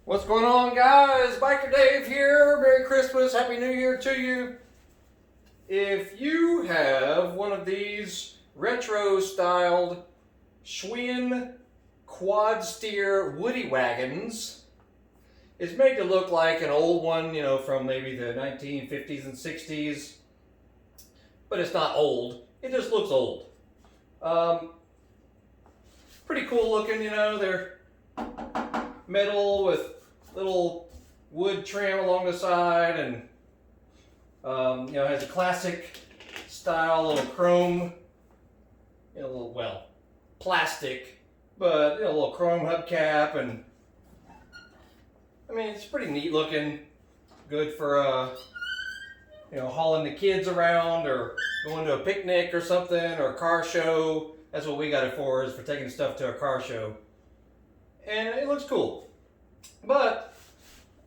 What's going on, guys? Biker Dave here. Merry Christmas, Happy New Year to you. If you have one of these retro-styled Schwinn Quadsteer Woody Wagons, it's made to look like an old one, from maybe the 1950s and 60s, but it's not old. It just looks old. Pretty cool looking, they're metal with little wood trim along the side, and has a classic style little chrome, plastic, but a little chrome hubcap, and I mean it's pretty neat looking. Good for hauling the kids around or going to a picnic or something, or a car show. That's what we got it for, is for taking stuff to a car show. And it looks cool. But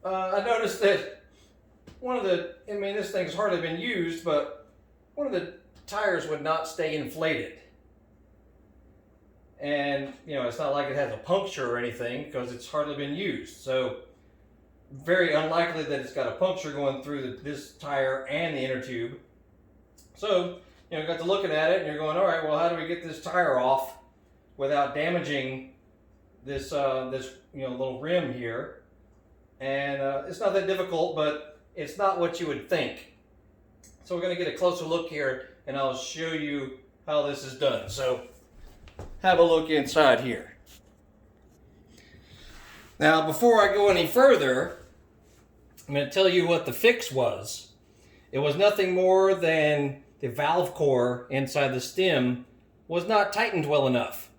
I noticed that this thing's hardly been used, but one of the tires would not stay inflated. And, it's not like it has a puncture or anything because it's hardly been used. So, very unlikely that it's got a puncture going through this tire and the inner tube. So, you got to looking at it and you're going, all right, well, how do we get this tire off without damaging this little rim here? And it's not that difficult, but it's not what you would think. So we're going to get a closer look here, and I'll show you how this is done. So have a look inside here. Now, before I go any further, I'm going to tell you what the fix was. It was nothing more than the valve core inside the stem was not tightened well enough.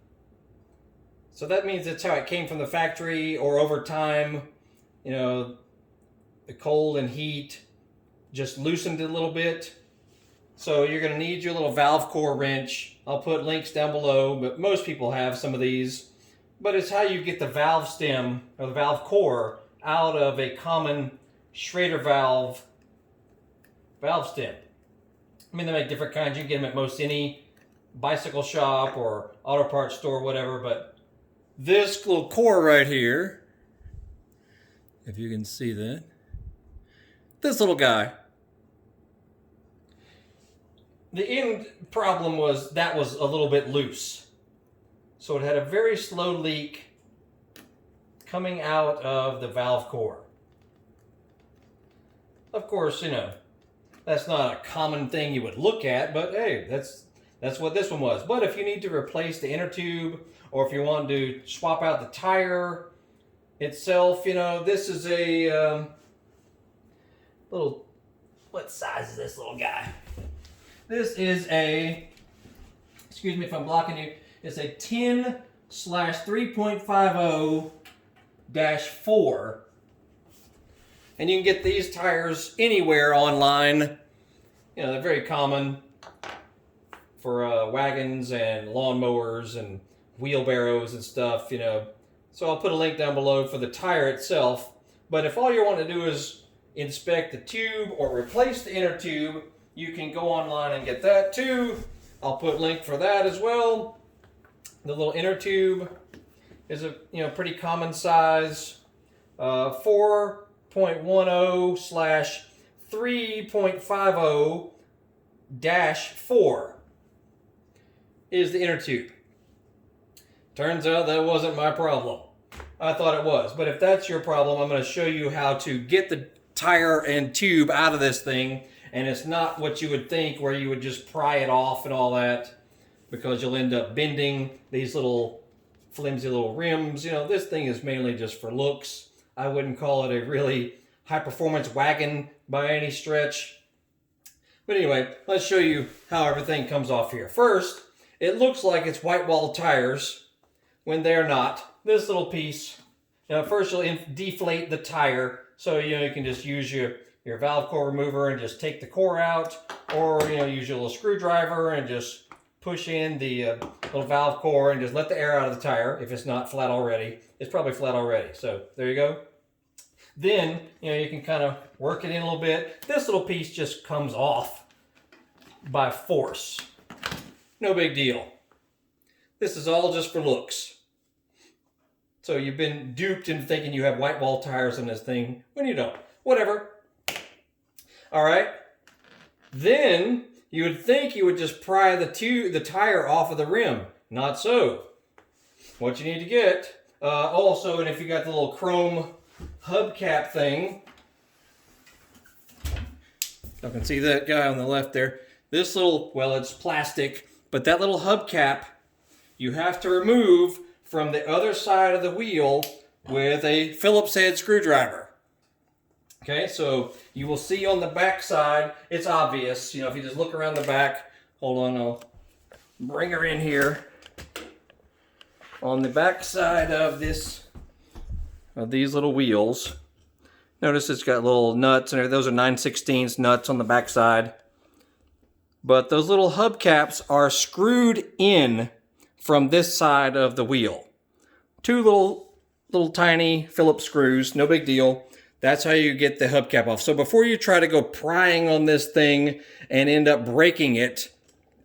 So that means that's how it came from the factory, or over time, the cold and heat just loosened it a little bit. So you're going to need your little valve core wrench. I'll put links down below, but most people have some of these. But it's how you get the valve stem, or the valve core, out of a common Schrader valve stem. I mean, they make different kinds. You can get them at most any bicycle shop or auto parts store, whatever, but this little core right here, if you can see that, this little guy, the end problem was that was a little bit loose. So it had a very slow leak coming out of the valve core. Of course, that's not a common thing you would look at, but hey, that's what this one was. But if you need to replace the inner tube, or if you want to swap out the tire itself, this is a little, what size is this little guy? This is excuse me if I'm blocking you, it's a 10/3.50-4. And you can get these tires anywhere online. They're very common for wagons and lawnmowers and wheelbarrows and stuff, So I'll put a link down below for the tire itself. But if all you want to do is inspect the tube or replace the inner tube, you can go online and get that too. I'll put a link for that as well. The little inner tube is a pretty common size, 4.10/3.50-4 is the inner tube. Turns out that wasn't my problem. I thought it was. But if that's your problem, I'm going to show you how to get the tire and tube out of this thing. And it's not what you would think, where you would just pry it off and all that, because you'll end up bending these little flimsy little rims. This thing is mainly just for looks. I wouldn't call it a really high-performance wagon by any stretch. But anyway, let's show you how everything comes off here. First, it looks like it's white-walled tires when they're not. This little piece, first you'll deflate the tire, so you can just use your valve core remover and just take the core out, or use your little screwdriver and just push in the little valve core and just let the air out of the tire if it's not flat already. It's probably flat already, so there you go. Then, you can kind of work it in a little bit. This little piece just comes off by force. No big deal. This is all just for looks. So you've been duped into thinking you have white wall tires on this thing when you don't. Whatever. All right. Then you would think you would just pry the tire off of the rim. Not so. What you need to get, also, and if you got the little chrome hubcap thing, you can see that guy on the left there. This little, well, it's plastic, but that little hubcap you have to remove from the other side of the wheel with a Phillips head screwdriver. Okay, so you will see on the back side, it's obvious, you know, if you just look around the back. Hold on, I'll bring her in here. On the back side of these little wheels, notice it's got little nuts, and those are 9/16 nuts on the back side. But those little hubcaps are screwed in from this side of the wheel. Two little tiny Phillips screws, no big deal. That's how you get the hubcap off. So before you try to go prying on this thing and end up breaking it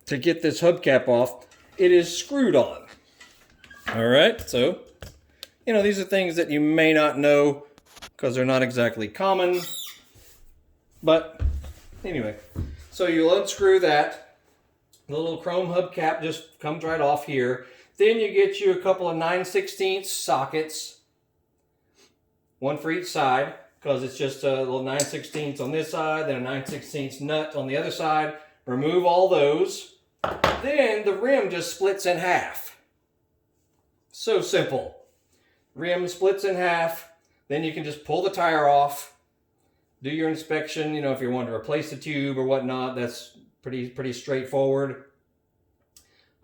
to get this hubcap off, it is screwed on. All right, so, you know, these are things that you may not know because they're not exactly common. But anyway, so you'll unscrew that. The little chrome hubcap just comes right off here. Then you get you a couple of 9/16 sockets, one for each side, because it's just a little 9/16 on this side, then a 9/16 nut on the other side. Remove all those. Then the rim just splits in half. So simple. Rim splits in half. Then you can just pull the tire off, do your inspection. You know, if you want to replace the tube or whatnot, that's pretty straightforward.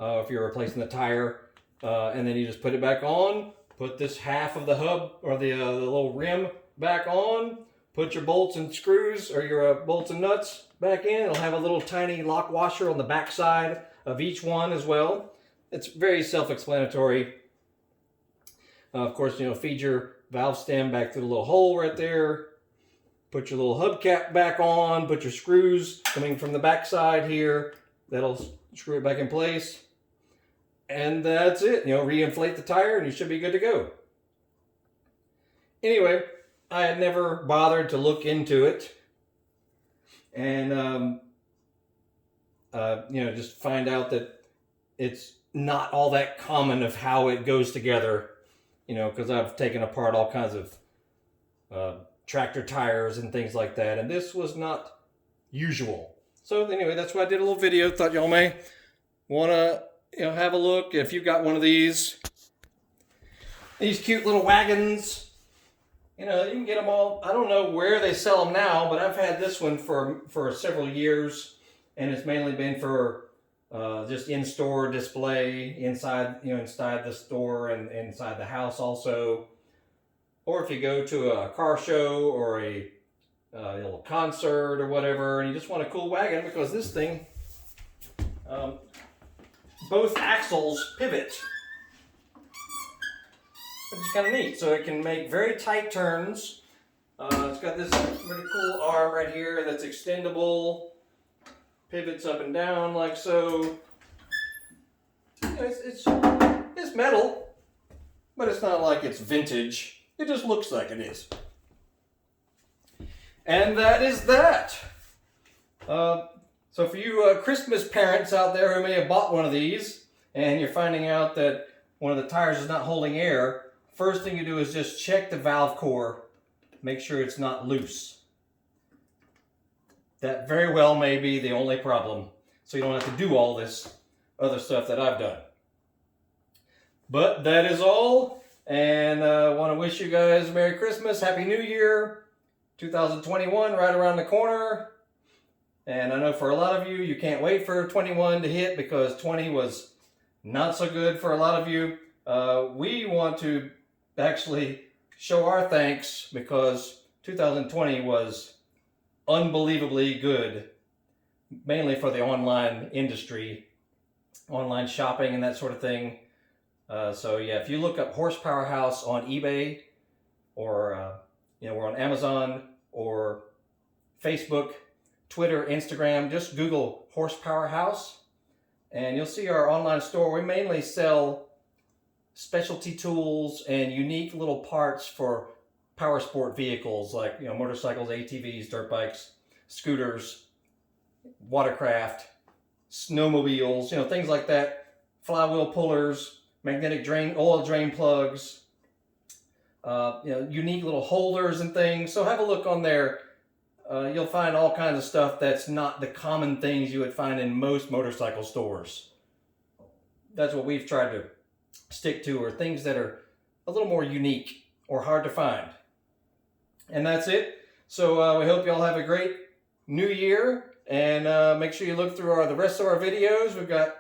If you're replacing the tire, and then you just put it back on, put this half of the hub or the little rim back on, put your bolts and screws or your bolts and nuts back in. It'll have a little tiny lock washer on the back side of each one as well. It's very self-explanatory. Of course, you know, feed your valve stem back through the little hole right there. Put your little hubcap back on. Put your screws coming from the back side here. That'll screw it back in place. And that's it. You know, reinflate the tire and you should be good to go. Anyway, I had never bothered to look into it. And, you know, just find out that it's not all that common of how it goes together. You know, because I've taken apart all kinds of tractor tires and things like that. And this was not usual. So anyway, that's why I did a little video. Thought y'all may want to, you know, have a look. If you've got one of these cute little wagons, you know, you can get them all. I don't know where they sell them now, but I've had this one for several years. And it's mainly been for just in-store display inside, you know, inside the store and inside the house also. Or if you go to a car show or a little concert or whatever, and you just want a cool wagon, because this thing, both axles pivot, which is kind of neat. So it can make very tight turns. It's got this pretty cool arm right here that's extendable. Pivots up and down like so. You know, it's metal, but it's not like it's vintage. It just looks like it is. And that is that. So for you Christmas parents out there who may have bought one of these and you're finding out that one of the tires is not holding air, first thing you do is just check the valve core, make sure it's not loose. That very well may be the only problem. So you don't have to do all this other stuff that I've done. But that is all. And I want to wish you guys Merry Christmas, Happy New Year, 2021 right around the corner. And I know for a lot of you, you can't wait for 21 to hit because 20 was not so good for a lot of you. We want to actually show our thanks because 2020 was unbelievably good, mainly for the online industry, online shopping and that sort of thing. So yeah, if you look up Horsepower House on eBay or, you know, we're on Amazon or Facebook, Twitter, Instagram, just Google Horsepower House and you'll see our online store. We mainly sell specialty tools and unique little parts for power sport vehicles like, motorcycles, ATVs, dirt bikes, scooters, watercraft, snowmobiles, things like that. Flywheel pullers, magnetic oil drain plugs, unique little holders and things. So have a look on there. You'll find all kinds of stuff that's not the common things you would find in most motorcycle stores. That's what we've tried to stick to, or things that are a little more unique or hard to find. And that's it. So we hope y'all have a great new year, and make sure you look through the rest of our videos. We've got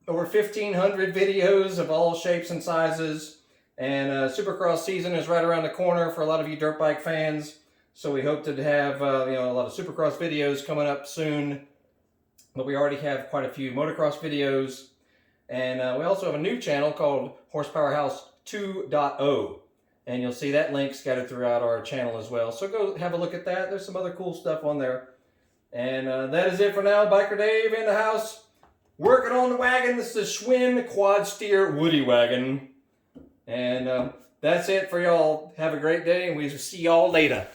over 1,500 videos of all shapes and sizes, and Supercross season is right around the corner for a lot of you dirt bike fans. So we hope to have a lot of Supercross videos coming up soon, but we already have quite a few motocross videos, and we also have a new channel called Horsepower House 2.0, and you'll see that link scattered throughout our channel as well. So go have a look at that. There's some other cool stuff on there, and that is it for now. Biker Dave in the house. Working on the wagon. This is the Schwinn Quadsteer Woody Wagon. And that's it for y'all. Have a great day, and we'll see y'all later.